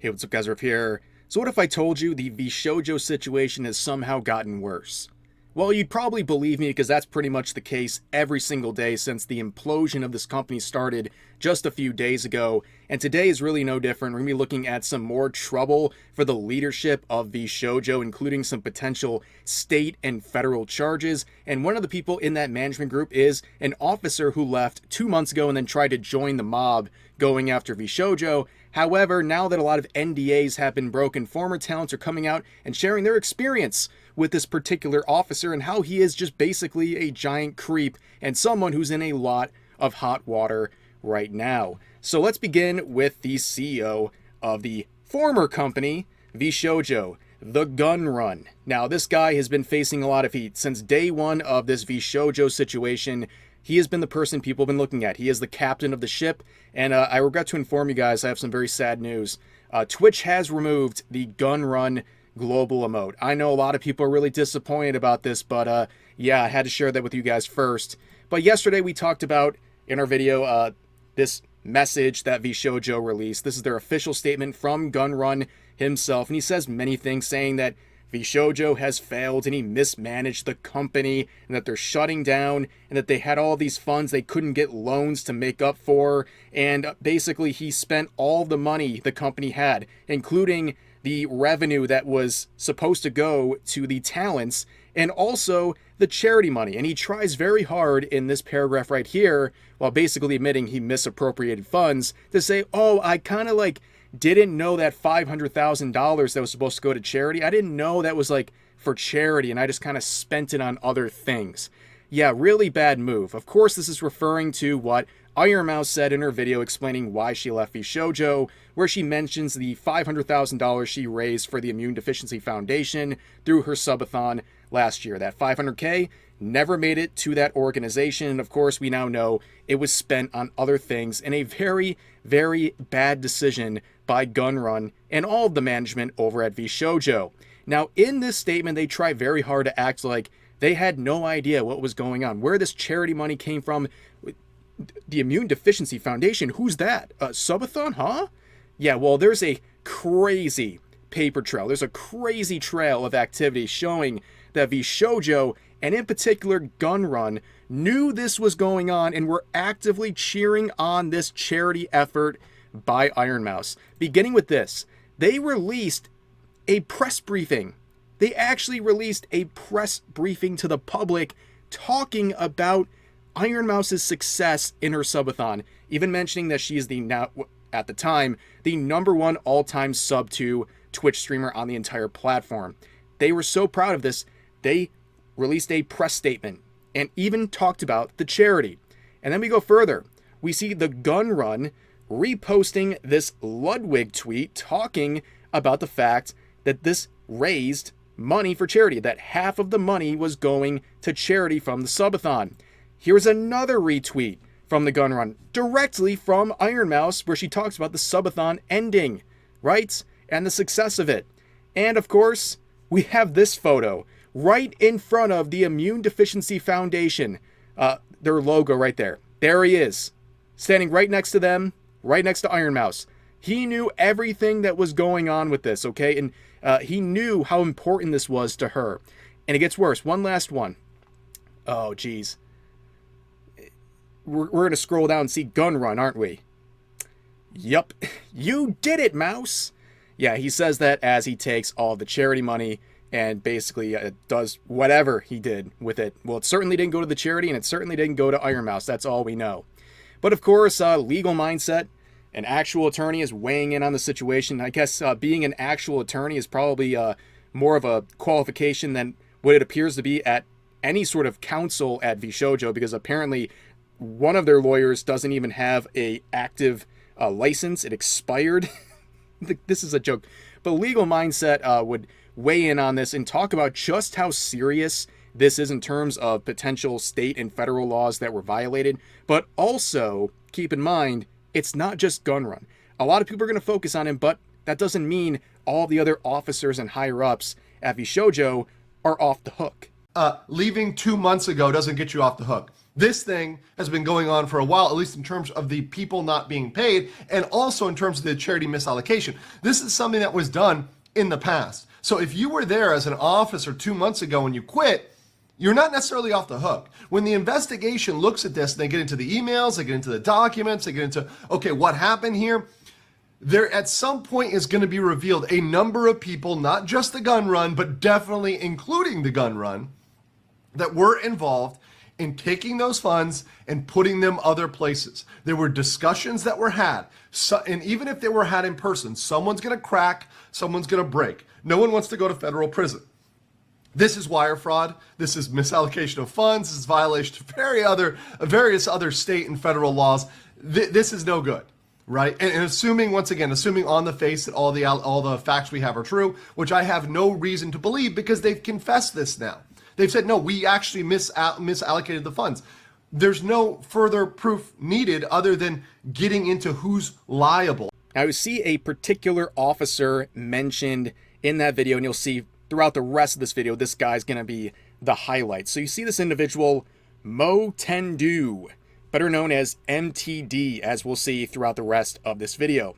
Hey, what's up guys, Riff here. So what if I told you the VShojo situation has somehow gotten worse? Well, you'd probably believe me because that's pretty much the case every single day since the implosion of this company started just a few days ago, and today is really no different. We're going to be looking at some more trouble for the leadership of VShojo, including some potential state and federal charges, and one of the people in that management group is an officer who left 2 months ago and then tried to join the mob going after VShojo. However, now that a lot of NDAs have been broken, former talents are coming out and sharing their experience with this particular officer and how he is just basically a giant creep and someone who's in a lot of hot water right now. So let's begin with the CEO of the former company, VShojo, the Gun Run. Now, this guy has been facing a lot of heat since day one of this VShojo situation. He has been the person people have been looking at. He is the captain of the ship, and I regret to inform you guys, I have some very sad news. Twitch has removed the Gun Run global emote. I know a lot of people are really disappointed about this, but yeah, I had to share that with you guys first. But yesterday we talked about, in our video, this message that VShojo released. This is their official statement from Gun Run himself, and he says many things, saying that VShojo has failed and he mismanaged the company and that they're shutting down and that they had all these funds they couldn't get loans to make up for, and basically he spent all the money the company had, including the revenue that was supposed to go to the talents and also the charity money. And he tries very hard in this paragraph right here, while basically admitting he misappropriated funds, to say, oh, I kind of didn't know that $500,000 that was supposed to go to charity, I didn't know that was for charity, and I just kind of spent it on other things. Yeah, really bad move. Of course, this is referring to what Iron Mouse said in her video explaining why she left VShojo, where she mentions the $500,000 she raised for the Immune Deficiency Foundation through her subathon last year. That $500K never made it to that organization, and of course we now know it was spent on other things in a very, very bad decision by Gun Run and all of the management over at VShojo. Now, in this statement, they try very hard to act like they had no idea what was going on, where this charity money came from. The Immune Deficiency Foundation, who's that? Subathon, huh? Yeah, well, there's a crazy paper trail. There's a crazy trail of activity showing that VShojo, and in particular Gun Run, knew this was going on and were actively cheering on this charity effort by Iron Mouse. Beginning with this, they released a press briefing. They actually released a press briefing to the public talking about Iron Mouse's success in her subathon, even mentioning that she is at the time, the #1 all-time sub to Twitch streamer on the entire platform. They were so proud of this, they released a press statement and even talked about the charity. And then we go further. We see the Gun Run reposting this Ludwig tweet talking about the fact that this raised money for charity, that half of the money was going to charity from the subathon. Here's another retweet from the Gun Run, directly from Iron Mouse, where she talks about the subathon ending, right? And the success of it. And of course, we have this photo right in front of the Immune Deficiency Foundation. Their logo right there. There he is, standing right next to them, right next to Iron Mouse. He knew everything that was going on with this, okay? And he knew how important this was to her. And it gets worse. One last one. Oh, geez. We're going to scroll down and see Gun Run, aren't we? Yup. You did it, Mouse. Yeah, he says that as he takes all the charity money and basically does whatever he did with it. Well, it certainly didn't go to the charity, and it certainly didn't go to Iron Mouse. That's all we know. But of course, legal mindset, an actual attorney is weighing in on the situation. I guess being an actual attorney is probably more of a qualification than what it appears to be at any sort of counsel at VShojo, because apparently one of their lawyers doesn't even have a active license. It expired. This is a joke. But legal mindset would weigh in on this and talk about just how serious this is in terms of potential state and federal laws that were violated. But also, keep in mind, it's not just Gun Run. A lot of people are going to focus on him, but that doesn't mean all the other officers and higher-ups at VShojo are off the hook. Leaving 2 months ago doesn't get you off the hook. This thing has been going on for a while, at least in terms of the people not being paid, and also in terms of the charity misallocation. This is something that was done in the past. So if you were there as an officer 2 months ago and you quit, you're not necessarily off the hook. When the investigation looks at this, and they get into the emails, they get into the documents, they get into, okay, what happened here? There at some point is going to be revealed a number of people, not just the gun run, but definitely including the gun run, that were involved in taking those funds and putting them other places. There were discussions that were had. So, and even if they were had in person, someone's going to crack, someone's going to break. No one wants to go to federal prison. This is wire fraud. This is misallocation of funds. This is violation of various other state and federal laws. This is no good, right? And assuming, once again, assuming on the face that all the facts we have are true, which I have no reason to believe because they've confessed this now. They've said, no, we actually misallocated the funds. There's no further proof needed other than getting into who's liable. Now, you see a particular officer mentioned in that video, and you'll see throughout the rest of this video, this guy's going to be the highlight. So you see this individual, Mo Tendu, better known as MTD, as we'll see throughout the rest of this video.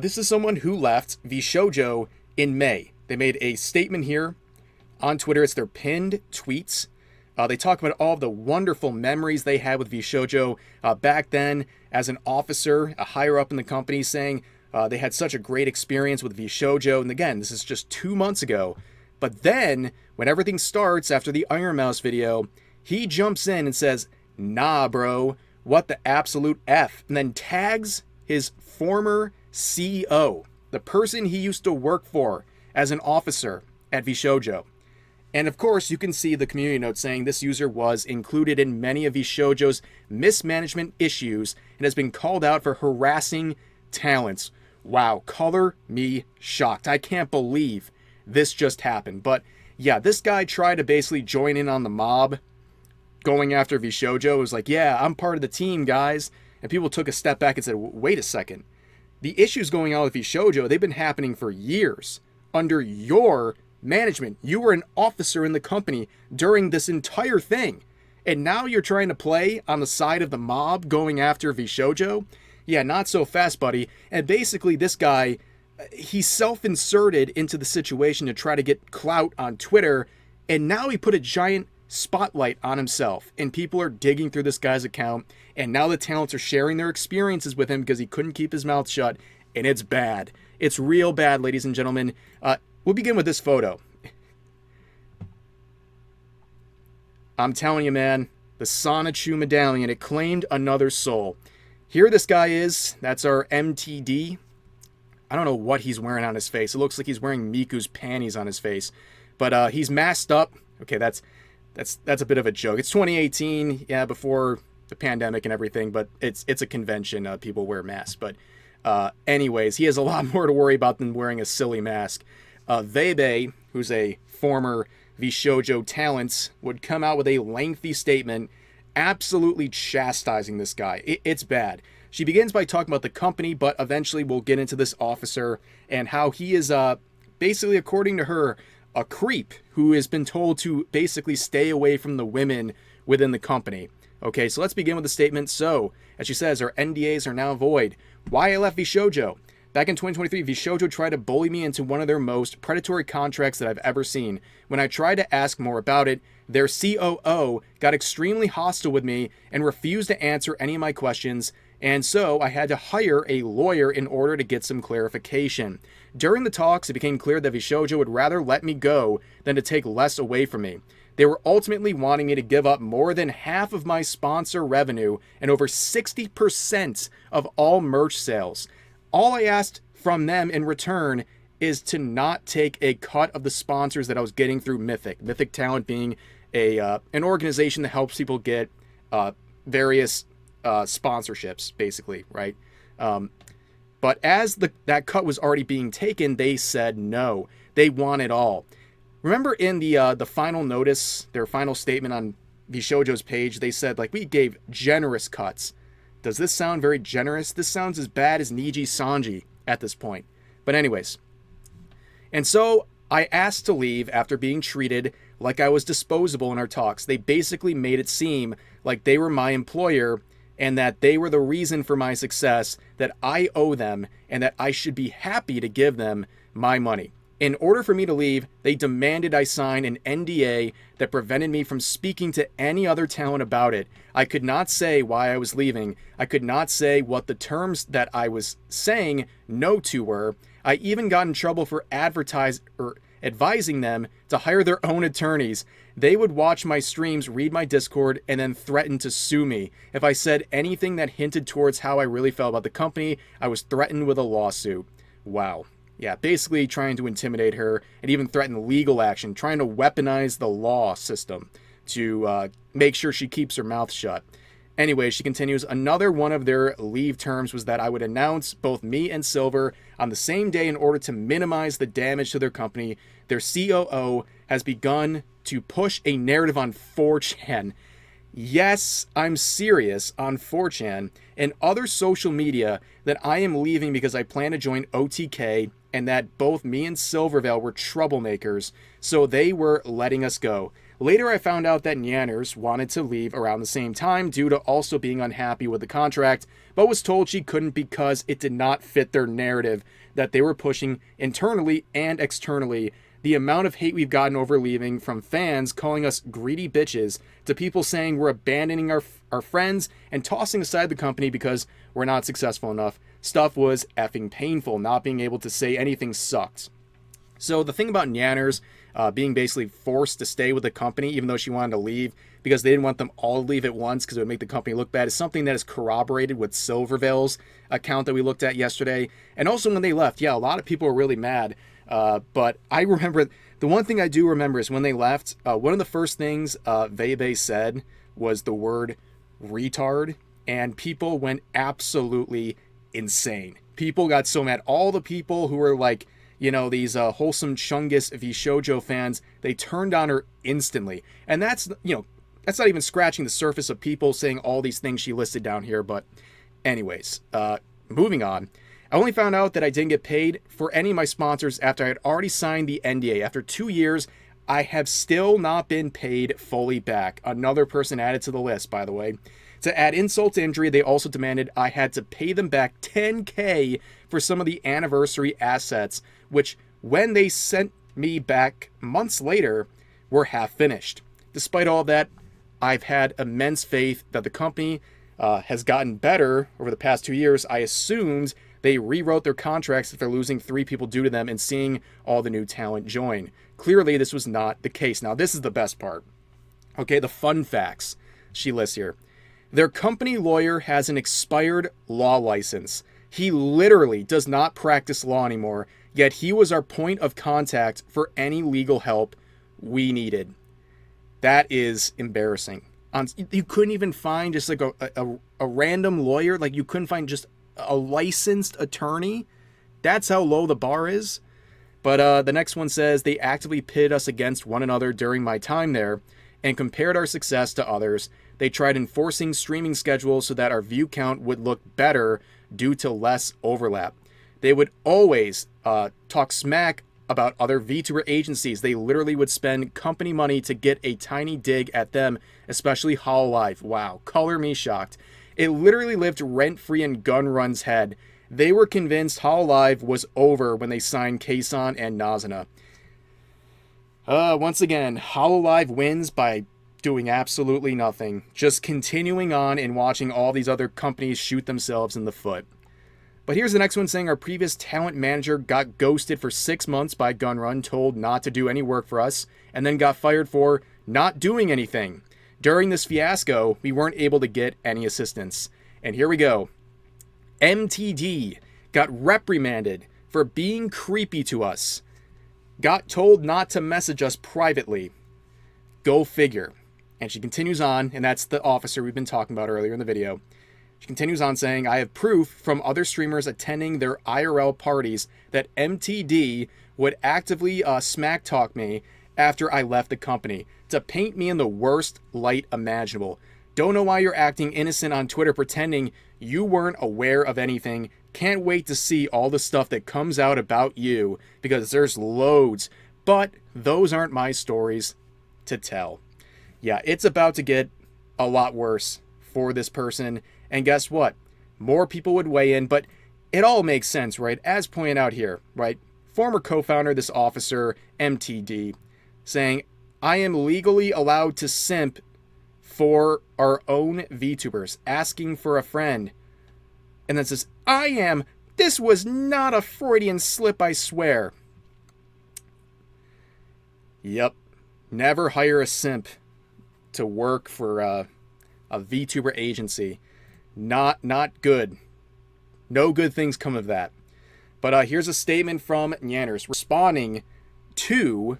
This is someone who left VShojo in May. They made a statement here on Twitter. It's their pinned tweets. They talk about all of the wonderful memories they had with VShojo back then as an officer, a higher up in the company, saying they had such a great experience with VShojo. And again, this is just 2 months ago. But then, when everything starts after the Iron Mouse video, he jumps in and says, nah, bro, what the absolute F? And then tags his former CEO, the person he used to work for as an officer at VShojo. And of course, you can see the community note saying this user was included in many of VShojo's mismanagement issues and has been called out for harassing talents. Wow, color me shocked. I can't believe this just happened. But yeah, this guy tried to basically join in on the mob going after VShojo. It was like, yeah, I'm part of the team, guys. And people took a step back and said, wait a second. The issues going on with VShojo, they've been happening for years under your management. You were an officer in the company during this entire thing. And now you're trying to play on the side of the mob going after VShojo? Yeah, not so fast, buddy. And basically this guy, he self-inserted into the situation to try to get clout on Twitter. And now he put a giant spotlight on himself. And people are digging through this guy's account. And now the talents are sharing their experiences with him because he couldn't keep his mouth shut. And it's bad. It's real bad, ladies and gentlemen. We'll begin with this photo. I'm telling you, man, the Sonichu medallion, it claimed another soul. Here this guy is. That's our MTD. I don't know what he's wearing on his face. It looks like he's wearing Miku's panties on his face. But he's masked up. Okay, that's a bit of a joke. It's 2018, yeah, before the pandemic and everything, but it's a convention. People wear masks. But anyways, he has a lot more to worry about than wearing a silly mask. Veibae, who's a former VShojo talent, would come out with a lengthy statement absolutely chastising this guy. It's bad. She begins by talking about the company, but eventually we'll get into this officer and how he is basically, according to her, a creep who has been told to basically stay away from the women within the company. Okay, so let's begin with the statement. So, as she says, our NDAs are now void. Why I left VShojo? Back in 2023, VShojo tried to bully me into one of their most predatory contracts that I've ever seen. When I tried to ask more about it, their COO got extremely hostile with me and refused to answer any of my questions, and so I had to hire a lawyer in order to get some clarification. During the talks, it became clear that VShojo would rather let me go than to take less away from me. They were ultimately wanting me to give up more than half of my sponsor revenue and over 60% of all merch sales. All I asked from them in return is to not take a cut of the sponsors that I was getting through Mythic. Mythic Talent being an organization that helps people get various sponsorships, basically, right? But as that cut was already being taken, they said no. They want it all. Remember in the final notice, their final statement on VShojo's page, they said, like, we gave generous cuts. Does this sound very generous? This sounds as bad as Niji Sanji at this point. But anyways. And so I asked to leave after being treated like I was disposable in our talks. They basically made it seem like they were my employer and that they were the reason for my success, that I owe them, and that I should be happy to give them my money. In order for me to leave, they demanded I sign an NDA that prevented me from speaking to any other talent about it. I could not say why I was leaving. I could not say what the terms that I was saying no to were. I even got in trouble for advising them to hire their own attorneys. They would watch my streams, read my Discord, and then threaten to sue me. If I said anything that hinted towards how I really felt about the company, I was threatened with a lawsuit. Wow. Yeah, basically trying to intimidate her and even threaten legal action, trying to weaponize the law system to make sure she keeps her mouth shut. Anyway, she continues, another one of their leave terms was that I would announce both me and Silver on the same day in order to minimize the damage to their company. Their COO has begun to push a narrative on 4chan. Yes, I'm serious, on 4chan and other social media, that I am leaving because I plan to join OTK and that both me and Silvervale were troublemakers, so they were letting us go. Later, I found out that Nyanners wanted to leave around the same time due to also being unhappy with the contract, but was told she couldn't because it did not fit their narrative that they were pushing internally and externally. The amount of hate we've gotten over leaving, from fans calling us greedy bitches to people saying we're abandoning our friends and tossing aside the company because we're not successful enough. Stuff was effing painful. Not being able to say anything sucked. So the thing about Nyanners being basically forced to stay with the company even though she wanted to leave because they didn't want them all to leave at once because it would make the company look bad is something that is corroborated with Silvervale's account that we looked at yesterday. And also when they left, yeah, a lot of people were really mad. But I remember, the one thing I do remember is when they left, one of the first things Veibae said was the word retard, and people went absolutely insane. People got so mad. All the people who were like, you know, these wholesome Chungus VShojo fans, they turned on her instantly. And that's, you know, that's not even scratching the surface of people saying all these things she listed down here. But anyways, moving on. I only found out that I didn't get paid for any of my sponsors after I had already signed the NDA. After 2 years, I have still not been paid fully back. Another person added to the list, by the way. To add insult to injury, they also demanded I had to pay them back $10K for some of the anniversary assets, which, when they sent me back months later, were half finished. Despite all that, I've had immense faith that the company has gotten better over the past 2 years. I assumed they rewrote their contracts after losing 3 people due to them and seeing all the new talent join. Clearly, this was not the case. Now, this is the best part. Okay, the fun facts she lists here. Their company lawyer has an expired law license. He literally does not practice law anymore, yet he was our point of contact for any legal help we needed. That is embarrassing. You couldn't even find just like a random lawyer? Like, you couldn't find just a licensed attorney? That's how low the bar is? But the next one says, they actively pitted us against one another during my time there and compared our success to others. They tried enforcing streaming schedules so that our view count would look better due to less overlap. They would always talk smack about other VTuber agencies. They literally would spend company money to get a tiny dig at them, especially Hololive. Wow, color me shocked. It literally lived rent-free in Gunrun's head. They were convinced Hololive was over when they signed Kason and Nazuna. Once again, Hololive wins by doing absolutely nothing, just continuing on and watching all these other companies shoot themselves in the foot. But here's the next one saying our previous talent manager got ghosted for 6 months by Gunrun, told not to do any work for us, and then got fired for not doing anything. During this fiasco, we weren't able to get any assistance. And here we go. MTD got reprimanded for being creepy to us. Got told not to message us privately. Go figure. And she continues on, and that's the officer we've been talking about earlier in the video. She continues on saying, I have proof from other streamers attending their IRL parties that MTD would actively smack talk me after I left the company to paint me in the worst light imaginable. Don't know why you're acting innocent on Twitter pretending you weren't aware of anything. Can't wait to see all the stuff that comes out about you because there's loads. But those aren't my stories to tell. Yeah, it's about to get a lot worse for this person. And guess what? More people would weigh in, but it all makes sense, right? As pointed out here, right? Former co-founder, this officer, MTD, saying, I am legally allowed to simp for our own VTubers, asking for a friend. And then says, this was not a Freudian slip, I swear. Yep. Never hire a simp to work for a VTuber agency. Not good. No good things come of that. But here's a statement from Nyanners responding to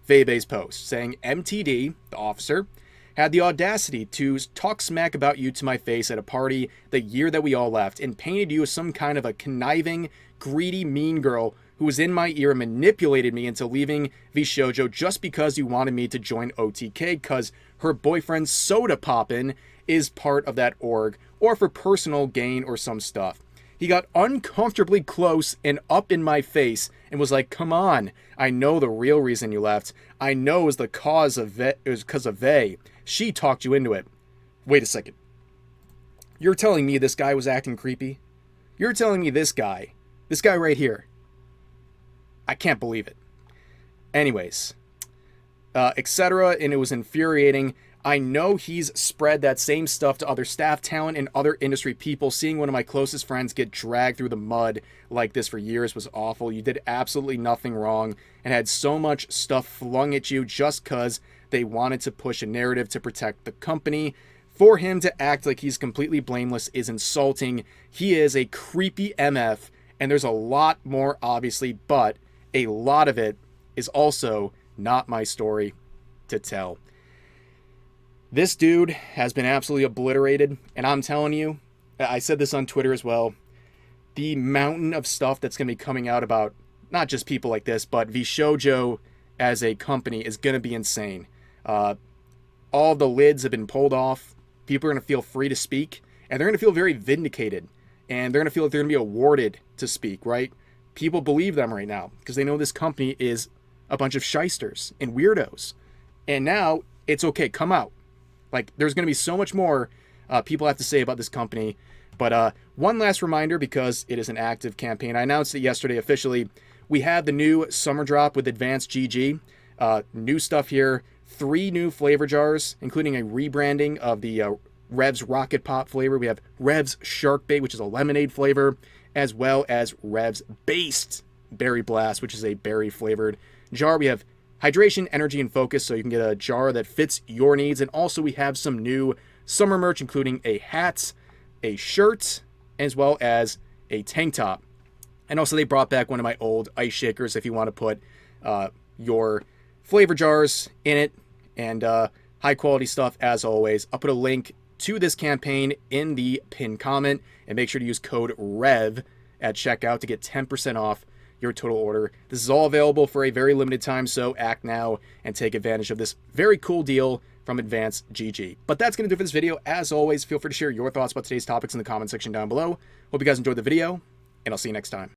Veibae's post, saying MTD, the officer, had the audacity to talk smack about you to my face at a party the year that we all left and painted you as some kind of a conniving, greedy, mean girl who was in my ear and manipulated me into leaving VShojo just because you wanted me to join OTK because her boyfriend Soda Poppin' is part of that org, or for personal gain or some stuff. He got uncomfortably close and up in my face and was like, come on, I know the real reason you left. I know it was because of Vei. She talked you into it. Wait a second. You're telling me this guy was acting creepy? You're telling me this guy right here. I can't believe it. Anyways, etc. And it was infuriating. I know he's spread that same stuff to other staff talent and other industry people. Seeing one of my closest friends get dragged through the mud like this for years was awful. You did absolutely nothing wrong and had so much stuff flung at you just because they wanted to push a narrative to protect the company. For him to act like he's completely blameless is insulting. He is a creepy MF, and there's a lot more, obviously, but a lot of it is also not my story to tell. This dude has been absolutely obliterated, and I'm telling you, I said this on Twitter as well, the mountain of stuff that's going to be coming out about not just people like this, but VShojo as a company is going to be insane. All the lids have been pulled off. People are going to feel free to speak, and they're going to feel very vindicated, and they're going to feel like they're going to be awarded to speak, right? People believe them right now because they know this company is a bunch of shysters and weirdos. And now it's okay, come out. Like, there's going to be so much more people have to say about this company. But one last reminder, because it is an active campaign. I announced it yesterday officially. We have the new summer drop with Advanced GG. New stuff here. 3 new flavor jars, including a rebranding of the Rev's Rocket Pop flavor. We have Rev's Shark Bait, which is a lemonade flavor, as well as Rev's Based Berry Blast, which is a berry-flavored jar. We have hydration, energy, and focus, so you can get a jar that fits your needs. And also we have some new summer merch, including a hat, a shirt, as well as a tank top. And also they brought back one of my old ice shakers if you want to put your flavor jars in it. And high quality stuff as always. I'll put a link to this campaign in the pinned comment, and make sure to use code REV at checkout to get 10% off your total order. This is all available for a very limited time, so act now and take advantage of this very cool deal from Advanced GG. But that's going to do it for this video. As always, feel free to share your thoughts about today's topics in the comment section down below. Hope you guys enjoyed the video, and I'll see you next time.